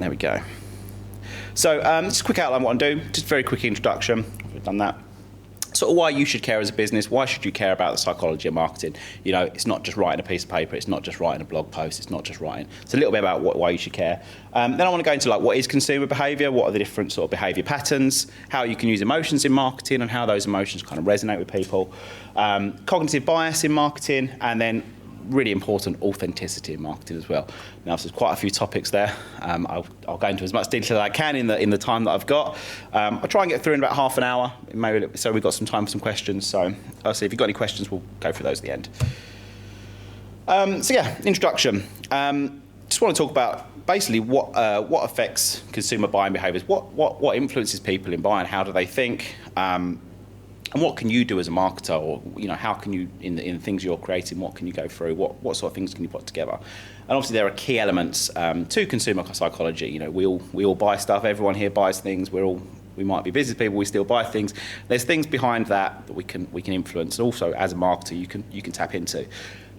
There we go. So just a quick outline of what I'm doing, just a very quick introduction. We've done that. Sort of why you should care as a business, why should you care about the psychology of marketing? You know, it's not just writing a piece of paper, it's not just writing a blog post, it's not just writing. It's a little bit about why you should care. Then I want to go into like what is consumer behaviour, what are the different sort of behaviour patterns, how you can use emotions in marketing and how those emotions kind of resonate with people, cognitive bias in marketing, and then really important authenticity in marketing as well. Now, there's quite a few topics there. I'll go into as much detail as I can in the time that I've got. I'll try and get through in about half an hour, maybe, so we've got some time for some questions. So I'll see if you've got any questions, we'll go through those at the end. So yeah, introduction. Just want to talk about basically what affects consumer buying behaviours, what influences people in buying, how do they think, and what can you do as a marketer, or you know, how can you in things you're creating, what can you go through, what sort of things can you put together? And obviously there are key elements to consumer psychology. You know, we all buy stuff. Everyone here buys things. We might be business people. We still buy things. There's things behind that we can influence. Also, as a marketer, you can tap into.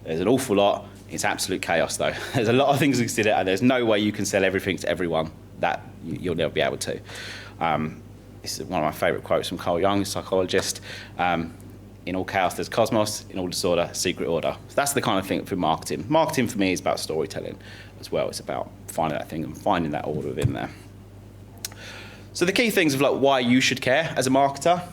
There's an awful lot. It's absolute chaos though. There's a lot of things to consider, and there's no way you can sell everything to everyone. That you'll never be able to. This is one of my favourite quotes from Carl Jung, a psychologist. In all chaos, there's cosmos. In all disorder, secret order. So that's the kind of thing for marketing. Marketing for me is about storytelling as well. It's about finding that thing and finding that order within there. So the key things of like why you should care as a marketer.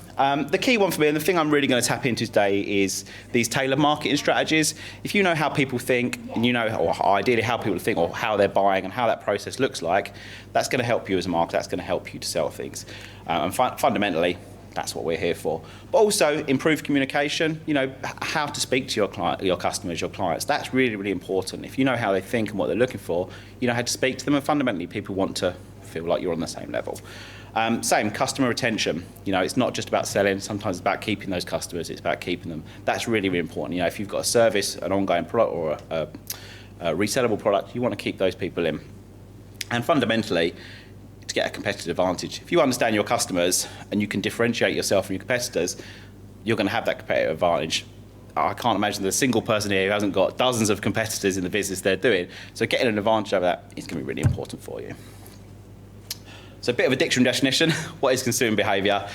The key one for me, and the thing I'm really going to tap into today, is these tailored marketing strategies. If you know how people think, and you know, or ideally how people think, or how they're buying, and how that process looks like, that's going to help you as a marketer. That's going to help you to sell things. And fundamentally, that's what we're here for. But also improve communication. You know, how to speak to your customers, your clients. That's really, really important. If you know how they think and what they're looking for, you know how to speak to them, and fundamentally, people want to feel like you're on the same level. Same, customer retention. You know, it's not just about selling. Sometimes it's about keeping those customers. It's about keeping them. That's really, really important. You know, if you've got a service, an ongoing product, or a resellable product, you want to keep those people in. And fundamentally, to get a competitive advantage. If you understand your customers and you can differentiate yourself from your competitors, you're going to have that competitive advantage. I can't imagine there's a single person here who hasn't got dozens of competitors in the business they're doing. So getting an advantage over that is going to be really important for you. So a bit of a dictionary definition. What is consumer behaviour?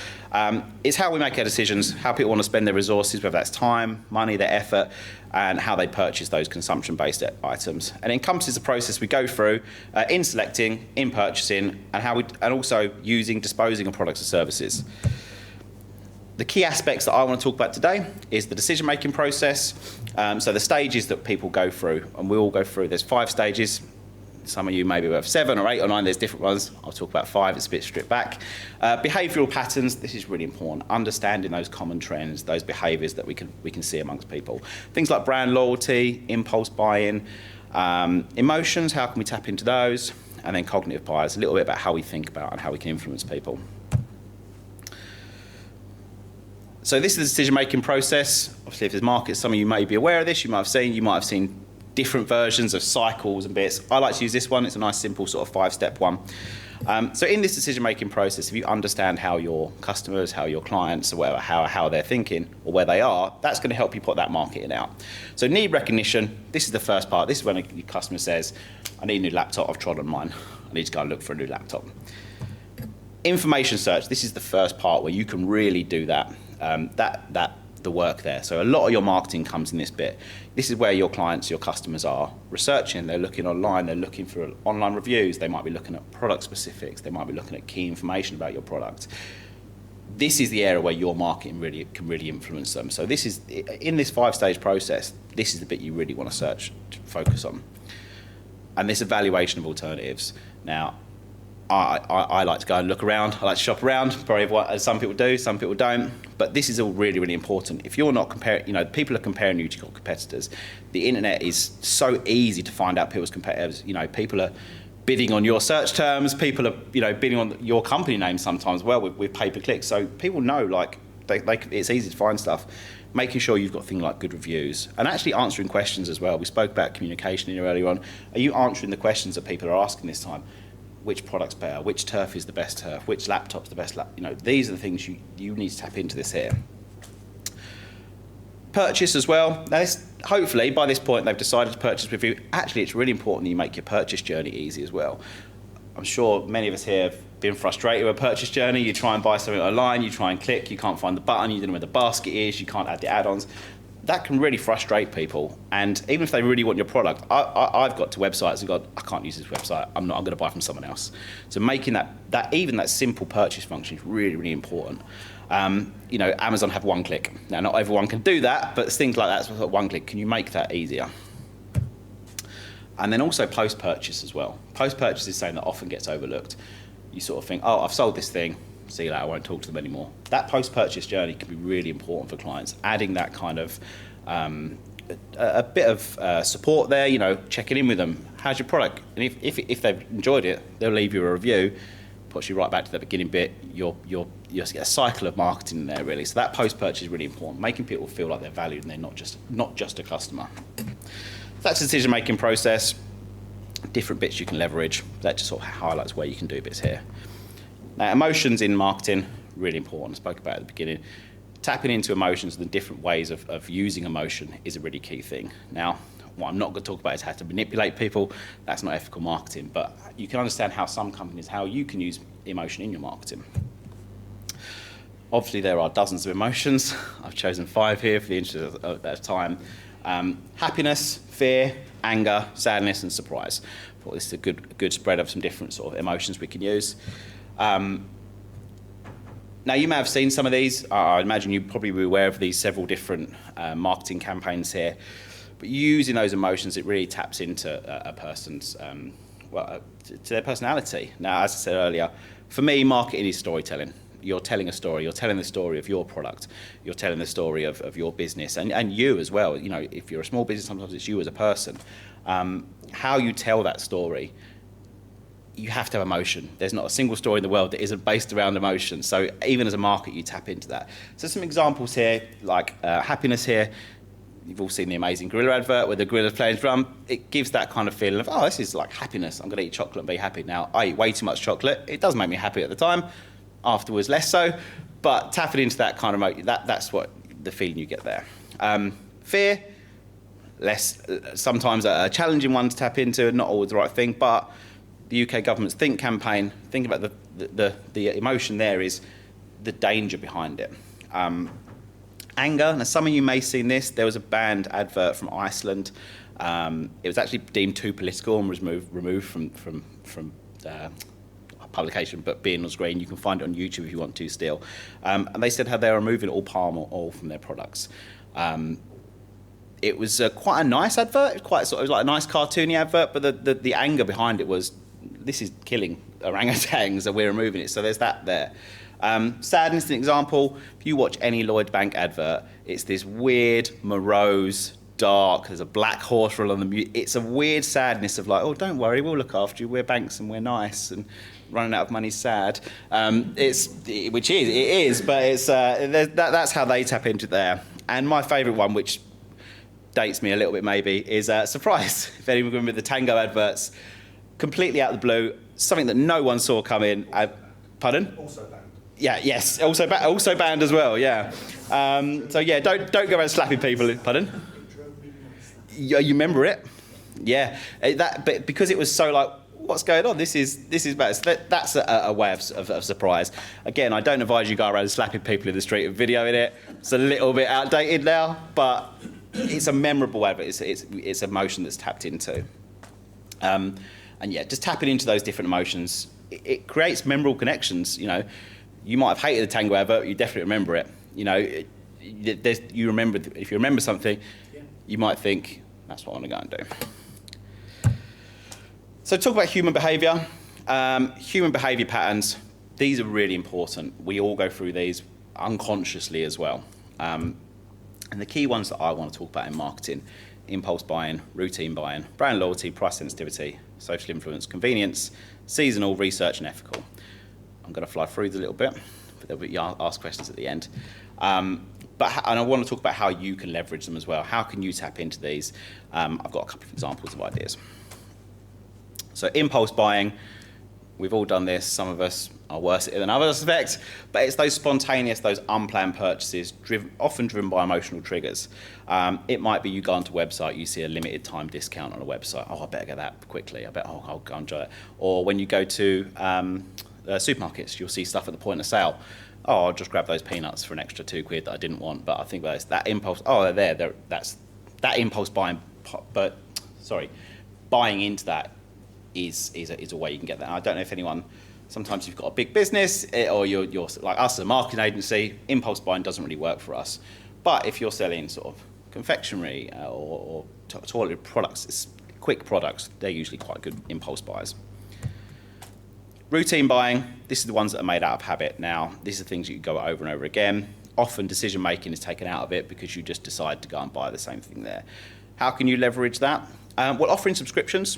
It's how we make our decisions, how people want to spend their resources, whether that's time, money, their effort, and how they purchase those consumption-based items. And it encompasses the process we go through in selecting, in purchasing, and also using, disposing of products and services. The key aspects that I want to talk about today is the decision-making process. So the stages that people go through, and we all go through. There's 5 stages. Some of you maybe have 7 or 8 or 9, there's different ones. I'll talk about 5, it's a bit stripped back. Behavioural patterns, this is really important. Understanding those common trends, those behaviours that we can see amongst people. Things like brand loyalty, impulse buying, emotions, how can we tap into those? And then cognitive bias, a little bit about how we think about and how we can influence people. So this is the decision-making process. Obviously, if there's markets, some of you may be aware of this, you might have seen different versions of cycles and bits. I like to use this one. It's a nice, simple sort of 5-step one. So in this decision-making process, if you understand how your customers, how your clients, or whatever, how they're thinking or where they are, that's going to help you put that marketing out. So need recognition. This is the first part. This is when your customer says, I need a new laptop. I've tried on mine. I need to go and look for a new laptop. Information search. This is the first part where you can really do that. The work there. So a lot of your marketing comes in this bit. This is where your clients, your customers are researching. They're looking online. They're looking for online reviews. They might be looking at product specifics. They might be looking at key information about your product. This is the area where your marketing can really influence them. So this is, in this 5-stage process, this is the bit you really want to focus on. And this evaluation of alternatives. Now, I like to go and look around. I like to shop around, probably as some people do, some people don't. But this is all really, really important. If you're not comparing, you know, people are comparing you to your competitors. The internet is so easy to find out people's competitors. You know, people are bidding on your search terms. People are, you know, bidding on your company name sometimes, well, with pay-per-click. So people know, like, it's easy to find stuff. Making sure you've got things like good reviews and actually answering questions as well. We spoke about communication in earlier on. Are you answering the questions that people are asking this time? Which product's better, which turf is the best turf, which laptop's the best laptop. You know, these are the things you need to tap into this here. Purchase as well. Now, hopefully, by this point, they've decided to purchase with you. Actually, it's really important that you make your purchase journey easy as well. I'm sure many of us here have been frustrated with a purchase journey. You try and buy something online, you try and click, you can't find the button, you don't know where the basket is, you can't add the add-ons. That can really frustrate people. And even if they really want your product, I've got to websites and gone, I can't use this website, I'm going to buy from someone else. So making even that simple purchase function is really, really important. You know, Amazon have one click. Now, not everyone can do that, but things like that, so one click, can you make that easier? And then also post-purchase as well. Post-purchase is something that often gets overlooked. You sort of think, oh, I've sold this thing, see you later, I won't talk to them anymore. That post-purchase journey can be really important for clients, adding that kind of a bit of support there, you know, checking in with them. How's your product? And if they've enjoyed it, they'll leave you a review, puts you right back to the beginning bit. You'll get a cycle of marketing in there, really. So that post-purchase is really important, making people feel like they're valued and they're not just a customer. That's the decision-making process. Different bits you can leverage. That just sort of highlights where you can do bits here. Now, emotions in marketing, really important. I spoke about it at the beginning. Tapping into emotions and the different ways of using emotion is a really key thing. Now, what I'm not going to talk about is how to manipulate people. That's not ethical marketing. But you can understand how some companies, how you can use emotion in your marketing. Obviously, there are dozens of emotions. I've chosen 5 here for the interest of time. Happiness, fear, anger, sadness, and surprise. I thought this is a good spread of some different sort of emotions we can use. Now, you may have seen some of these. I imagine you probably be aware of these several different marketing campaigns here. But using those emotions, it really taps into a person's, to their personality. Now, as I said earlier, for me, marketing is storytelling. You're telling a story. You're telling the story of your product. You're telling the story of your business and you as well. You know, if you're a small business, sometimes it's you as a person. How you tell that story, you have to have emotion. There's not a single story in the world that isn't based around emotion. So even as a market, you tap into that. So some examples here, like happiness here. You've all seen the amazing gorilla advert where the gorilla's playing drum. It gives that kind of feeling of, oh, this is like happiness. I'm going to eat chocolate and be happy. Now, I eat way too much chocolate. It does make me happy at the time. Afterwards, less so. But tapping into that kind of that's what the feeling you get there. Fear, less, sometimes a challenging one to tap into, not always the right thing. But the UK government's Think campaign, think about the emotion there is the danger behind it. Anger, now some of you may have seen this, there was a banned advert from Iceland. It was actually deemed too political and was removed from publication, but being on screen, you can find it on YouTube if you want to still. And they said how they were removing all palm oil from their products. It was quite a nice advert, it was like a nice cartoony advert, but the anger behind it was, this is killing orangutans and we're removing it, so there's that there. Sadness is an example. If you watch any Lloyd Bank advert, it's this weird, morose, dark, there's a black horse roll on the it's a weird sadness of like, oh, don't worry, we'll look after you, we're banks and we're nice, and running out of money's sad. It is, but it's that's how they tap into there. And my favourite one, which dates me a little bit maybe, is surprise. If anyone remember the Tango adverts, completely out of the blue, something that no one saw coming. Pardon? Also banned. Yeah, yes, also banned as well, yeah. So yeah, don't go around slapping people. Pardon? You remember it? Yeah, but because it was so like, what's going on? This is bad. So that's a way of surprise. Again, I don't advise you go around slapping people in the street and videoing it. It's a little bit outdated now, but it's a memorable advert. It's emotion that's tapped into. And yeah, just tapping into those different emotions, it creates memorable connections. You know, you might have hated the Tango advert, but you definitely remember it. You know, if you remember something, you might think, that's what I want to go and do. So talk about human behaviour. Human behaviour patterns, these are really important. We all go through these unconsciously as well. And the key ones that I want to talk about in marketing: impulse buying, routine buying, brand loyalty, price sensitivity, social influence, convenience, seasonal, research, and ethical. I'm going to fly through these a little bit, but there'll be ask questions at the end. And I want to talk about how you can leverage them as well. How can you tap into these? I've got a couple of examples of ideas. So impulse buying, We've all done this. Some of us are worse at it than others, I suspect. But it's those spontaneous, those unplanned purchases, often driven by emotional triggers. It might be you go onto a website, you see a limited time discount on a website. Oh, I better get that quickly. I'll go enjoy it. Or when you go to supermarkets, you'll see stuff at the point of sale. Oh, I'll just grab those peanuts for an extra £2 that I didn't want. But I think that impulse. Oh, they're there. That's that impulse buying. But buying into that is a way you can get that. I don't know if anyone. Sometimes you've got a big business, or you're like us as a marketing agency. Impulse buying doesn't really work for us. But if you're selling sort of confectionery or toilet products, quick products, they're usually quite good impulse buys. Routine buying, this is the ones that are made out of habit. Now, these are things you go over and over again. Often decision making is taken out of it because you just decide to go and buy the same thing there. How can you leverage that? Well, offering subscriptions.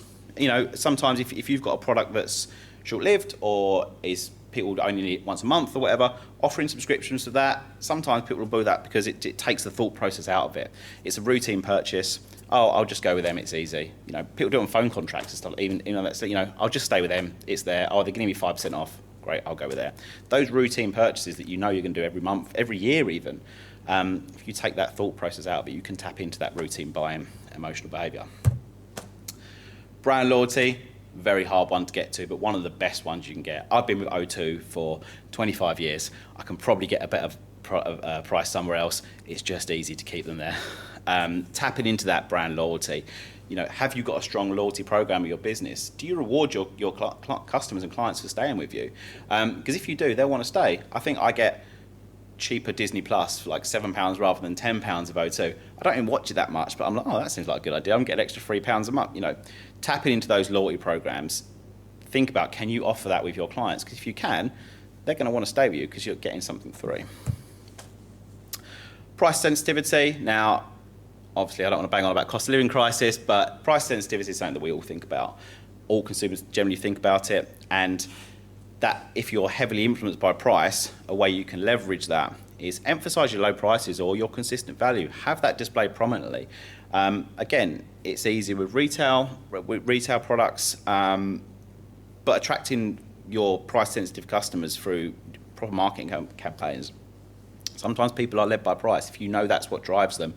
Sometimes if you've got a product that's short-lived or is people only need it once a month or whatever, offering subscriptions to that, sometimes people will do that because it takes the thought process out of it. It's a routine purchase. Oh, I'll just go with them, it's easy. People do it on phone contracts and stuff, even that's, I'll just stay with them, it's there. Oh, they're giving me 5% off. Great, I'll go with there. Those routine purchases that you're going to do every month, every year even, if you take that thought process out of it, you can tap into that routine buying emotional behaviour. Brand loyalty, very hard one to get to, but one of the best ones you can get. I've been with O2 for 25 years. I can probably get a better price somewhere else. It's just easy to keep them there. Tapping into that brand loyalty. Have you got a strong loyalty program of your business? Do you reward your customers and clients for staying with you? Because if you do, they'll want to stay. I think I get cheaper Disney Plus for like £7 rather than £10 of O2. I don't even watch it that much, but I'm like, oh, that seems like a good idea. I'm getting an extra £3 a month. Tapping into those loyalty programs. Think about, can you offer that with your clients? Because if you can, they're going to want to stay with you because you're getting something through. Price sensitivity. Now, obviously, I don't want to bang on about cost of living crisis, but price sensitivity is something that we all think about. All consumers generally think about it, and that if you're heavily influenced by price, a way you can leverage that is emphasize your low prices or your consistent value. Have that displayed prominently. Again, it's easy with retail products, but attracting your price-sensitive customers through proper marketing campaigns. Sometimes people are led by price. If you know that's what drives them,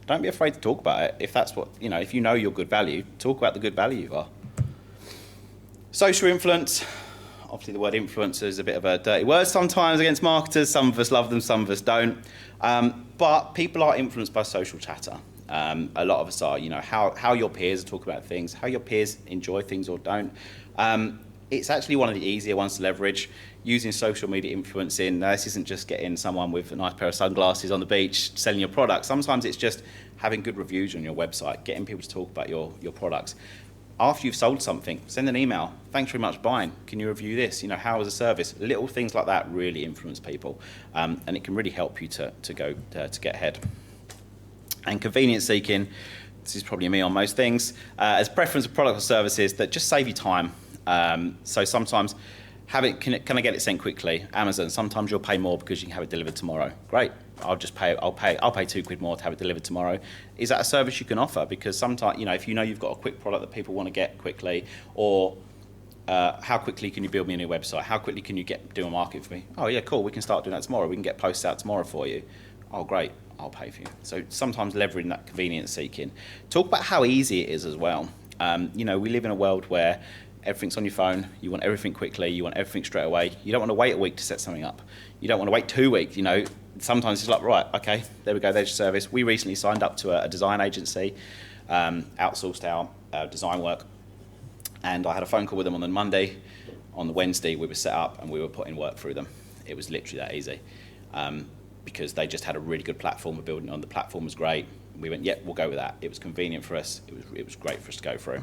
don't be afraid to talk about it. If that's what if you know you're good value, talk about the good value you are. Social influence. Obviously, the word influencer is a bit of a dirty word sometimes against marketers. Some of us love them, some of us don't. But people are influenced by social chatter. A lot of us are. How your peers are talking about things, how your peers enjoy things or don't. It's actually one of the easier ones to leverage. Using social media influencing. Now, this isn't just getting someone with a nice pair of sunglasses on the beach selling your product. Sometimes it's just having good reviews on your website, getting people to talk about your products. After you've sold something, send an email. Thanks very much for buying. Can you review this? How was the service? Little things like that really influence people, and it can really help you to get ahead. And convenience seeking. This is probably me on most things. As preference of product or services that just save you time. So sometimes can I get it sent quickly? Amazon. Sometimes you'll pay more because you can have it delivered tomorrow. Great. I'll pay £2 more to have it delivered tomorrow. Is that a service you can offer? Because sometimes, if you've got a quick product that people want to get quickly, or how quickly can you build me a new website? How quickly can you do a market for me? Oh yeah, cool. We can start doing that tomorrow. We can get posts out tomorrow for you. Oh great. I'll pay for you. So sometimes leveraging that convenience seeking. Talk about how easy it is as well. We live in a world where everything's on your phone. You want everything quickly. You want everything straight away. You don't want to wait a week to set something up. You don't want to wait 2 weeks. Sometimes it's like, right, okay, there we go, there's your service. We recently signed up to a design agency, outsourced our design work, and I had a phone call with them on the Monday. On the Wednesday, we were set up and we were putting work through them. It was literally that easy, because they just had a really good platform we're building on. The platform was great. We went, yep, we'll go with that. It was convenient for us. It was great for us to go through.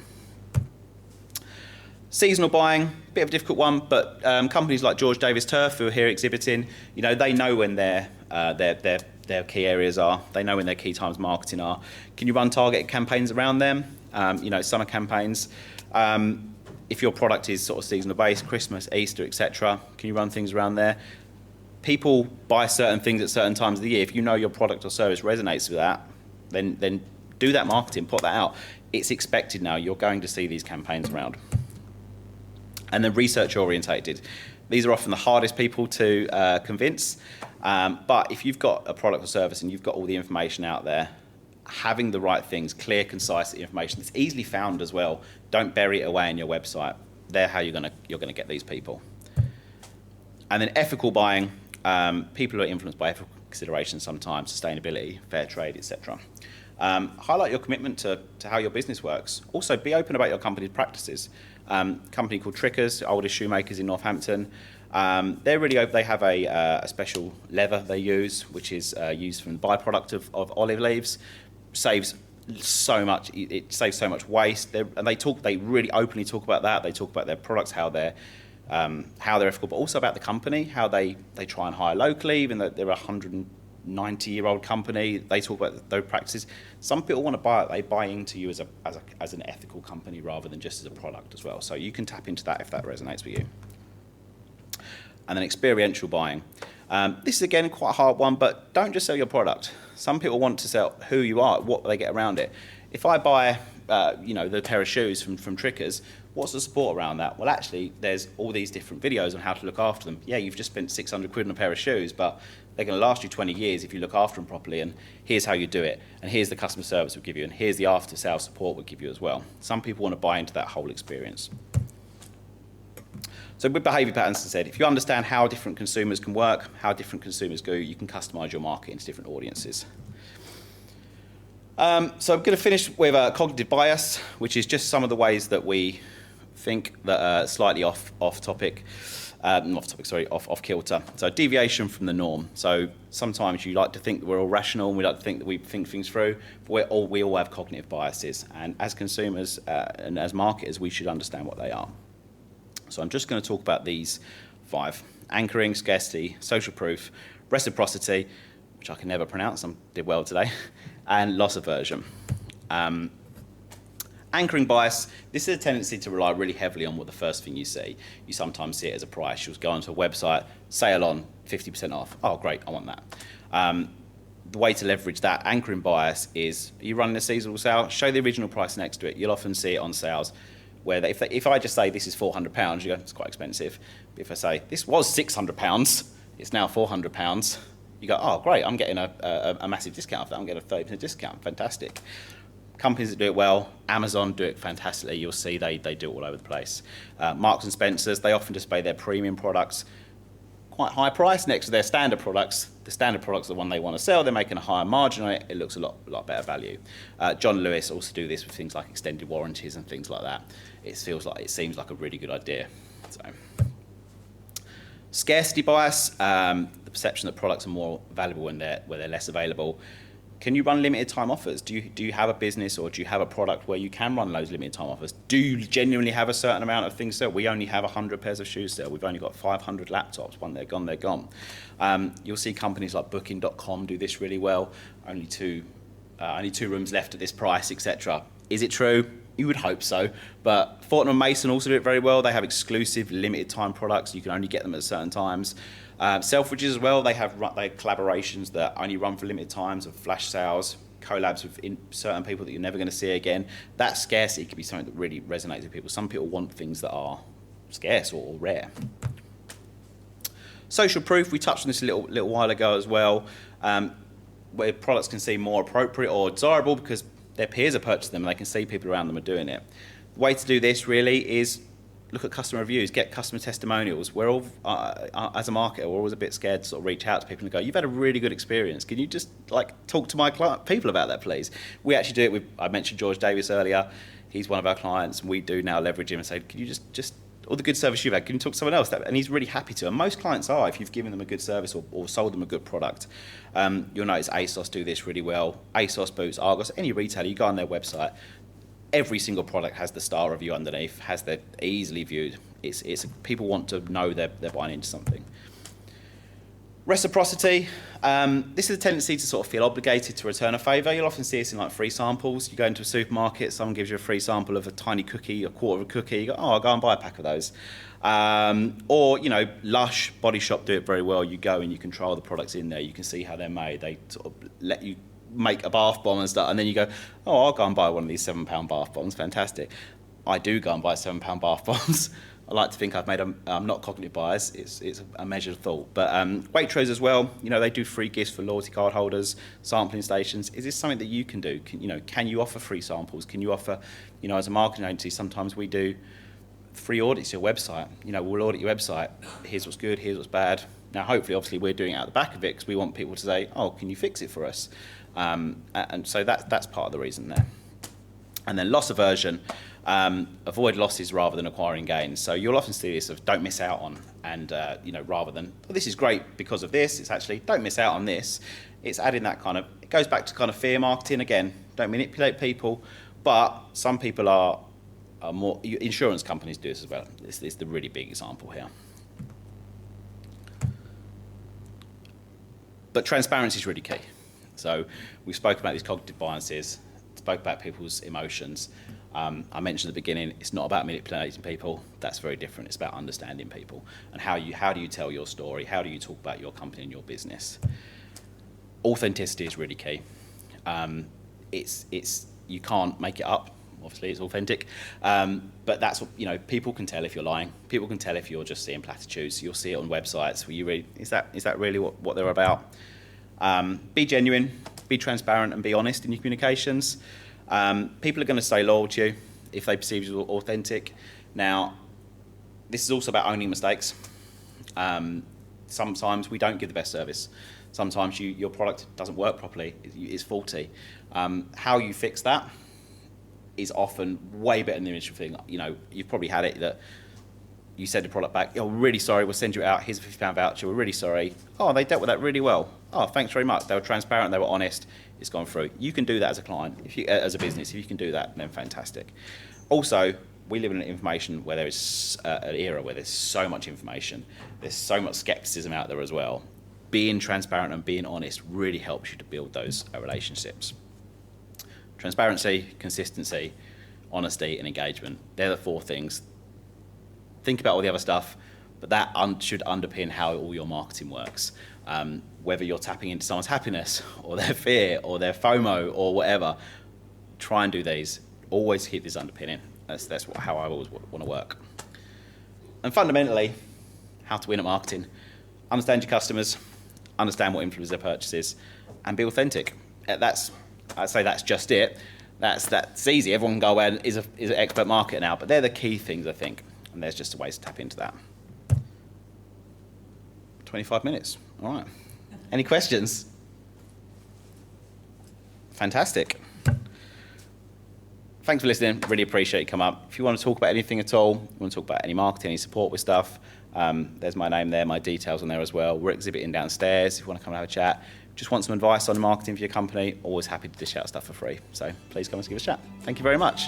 Seasonal buying, bit of a difficult one, but companies like George Davis Turf, who are here exhibiting, they know when their key areas are. They know when their key times marketing are. Can you run targeted campaigns around them? Summer campaigns. If your product is sort of seasonal based, Christmas, Easter, etc., can you run things around there? People buy certain things at certain times of the year. If you know your product or service resonates with that, then do that marketing, put that out. It's expected now. You're going to see these campaigns around. And then research orientated. These are often the hardest people to convince. But if you've got a product or service and you've got all the information out there, having the right things, clear, concise information that's easily found as well, don't bury it away in your website. They're how you're gonna get these people. And then ethical buying. People are influenced by ethical considerations sometimes, sustainability, fair trade, etc. Highlight your commitment to how your business works. Also, be open about your company's practices. Company called Trickers, oldest shoemakers in Northampton. They're really open. They have a special leather they use, which is used from the byproduct of olive leaves. Saves so much. It saves so much waste. They really openly talk about that. They talk about their products, how they're ethical, but also about the company, how they try and hire locally, even though they're a 190-year-old company. They talk about those practices. Some people want to buy it. They buy into you as an ethical company rather than just as a product as well. So you can tap into that if that resonates with you. And then experiential buying. This is, again, quite a hard one, but don't just sell your product. Some people want to sell who you are, what they get around it. If I buy the pair of shoes from Trickers, what's the support around that? Well, actually, there's all these different videos on how to look after them. Yeah, you've just spent 600 quid on a pair of shoes, but they're going to last you 20 years if you look after them properly, and here's how you do it, and here's the customer service we'll give you, and here's the after-sales support we'll give you as well. Some people want to buy into that whole experience. So with behaviour patterns, as I said, if you understand how different consumers can work, how different consumers go, you can customise your marketing to different audiences. So I'm going to finish with cognitive bias, which is just some of the ways that we think that are slightly off kilter. So deviation from the norm. So sometimes you like to think that we're all rational, and we like to think that we think things through, but we all have cognitive biases. And as consumers and as marketers, we should understand what they are. So I'm just going to talk about these 5. Anchoring, scarcity, social proof, reciprocity, which I can never pronounce, I did well today, and loss aversion. Anchoring bias, this is a tendency to rely really heavily on what the first thing you see. You sometimes see it as a price. You'll go onto a website, sale on, 50% off. Oh, great, I want that. The way to leverage that anchoring bias is, are you running a seasonal sale? Show the original price next to it. You'll often see it on sales where if I just say this is £400, you go, it's quite expensive. But if I say this was £600, it's now £400, you go, oh, great, I'm getting a massive discount off that. I'm getting a 30% discount. Fantastic. Companies that do it well, Amazon do it fantastically. You'll see they do it all over the place. Marks and Spencers, they often display their premium products quite high price next to their standard products. The standard products are the one they want to sell. They're making a higher margin on it. It looks a lot better value. John Lewis also do this with things like extended warranties and things like that. It seems like a really good idea. So, scarcity bias, the perception that products are more valuable when they're less available. Can you run limited time offers? Do you have a business or do you have a product where you can run those limited time offers? Do you genuinely have a certain amount of things sell? We only have 100 pairs of shoes sell. We've only got 500 laptops. When they're gone, they're gone. You'll see companies like Booking.com do this really well. Only two rooms left at this price, etc. Is it true? You would hope so. But Fortnum & Mason also do it very well. They have exclusive limited time products. You can only get them at certain times. Selfridges as well, they have collaborations that only run for limited times of flash sales, collabs with certain people that you're never going to see again. That scarcity could be something that really resonates with people. Some people want things that are scarce or rare. Social proof, we touched on this a little while ago as well, where products can seem more appropriate or desirable because their peers are purchasing them and they can see people around them are doing it. The way to do this really is look at customer reviews, get customer testimonials. We're all, as a marketer, we're always a bit scared to sort of reach out to people and go, you've had a really good experience. Can you just talk to my people about that, please? We actually do it with, I mentioned George Davis earlier. He's one of our clients, and we do now leverage him and say, can you just all the good service you've had, can you talk to someone else? And he's really happy to. And most clients are, if you've given them a good service or sold them a good product. You'll notice ASOS do this really well. ASOS, Boots, Argos, any retailer, you go on their website, every single product has the star review underneath, has their easily viewed. It's people want to know they're buying into something. Reciprocity. This is a tendency to sort of feel obligated to return a favour. You'll often see this in free samples. You go into a supermarket, someone gives you a free sample of a tiny cookie, a quarter of a cookie. You go, oh, I'll go and buy a pack of those. Or Lush, Body Shop do it very well. You go and you can trial the products in there. You can see how they're made. They sort of let you make a bath bomb and stuff, and then you go, oh, I'll go and buy one of these £7 bath bombs. Fantastic. I do go and buy £7 bath bombs. I like to think I've made not cognitive bias, it's a measured thought. But Waitrose as well, they do free gifts for loyalty card holders, sampling stations. Is this something that you can do? Can you offer free samples? Can you offer, as a marketing agency, sometimes we do free audits your website. We'll audit your website. Here's what's good, here's what's bad. Now, hopefully, obviously, we're doing it out the back of it because we want people to say, oh, can you fix it for us? And so that's part of the reason there. And then loss aversion, avoid losses rather than acquiring gains. So you'll often see this of don't miss out on, and rather than, well, this is great because of this, it's actually don't miss out on this. It's adding that kind of, it goes back to kind of fear marketing again. Don't manipulate people, but some people are more, insurance companies do this as well. This is the really big example here. But transparency is really key. So we spoke about these cognitive biases, spoke about people's emotions. I mentioned at the beginning, it's not about manipulating people. That's very different. It's about understanding people and how do you tell your story? How do you talk about your company and your business? Authenticity is really key. You can't make it up. Obviously, it's authentic, but that's what people can tell if you're lying. People can tell if you're just seeing platitudes. You'll see it on websites where you read, is that really what they're about? Be genuine, be transparent, and be honest in your communications. People are going to stay loyal to you if they perceive you as authentic. Now, this is also about owning mistakes. Sometimes we don't give the best service. Sometimes your product doesn't work properly. It's faulty. How you fix that is often way better than the initial thing. You've probably had it that you send a product back, we're really sorry, we'll send you out, here's a £50 voucher, we're really sorry. Oh, they dealt with that really well. Oh, thanks very much. They were transparent, they were honest, it's gone through. You can do that as a client, as a business. If you can do that, then fantastic. Also, we live in an information where there is an era where there's so much information, there's so much skepticism out there as well. Being transparent and being honest really helps you to build those relationships. Transparency, consistency, honesty, and engagement. They're the 4 things. Think about all the other stuff, but that should underpin how all your marketing works. Whether you're tapping into someone's happiness or their fear or their FOMO or whatever, try and do these. Always keep this underpinning. That's how I always want to work. And fundamentally, how to win at marketing. Understand your customers, understand what influences their purchases, and be authentic. I'd say that's just it. That's easy. Everyone can go away and is an expert marketer now, but they're the key things, I think. And there's just a way to tap into that. 25 minutes. All right. Any questions? Fantastic. Thanks for listening. Really appreciate you come up. If you want to talk about anything at all, you want to talk about any marketing, any support with stuff, there's my name there, my details on there as well. We're exhibiting downstairs if you want to come and have a chat. Just want some advice on marketing for your company, always happy to dish out stuff for free. So please come and give us a chat. Thank you very much.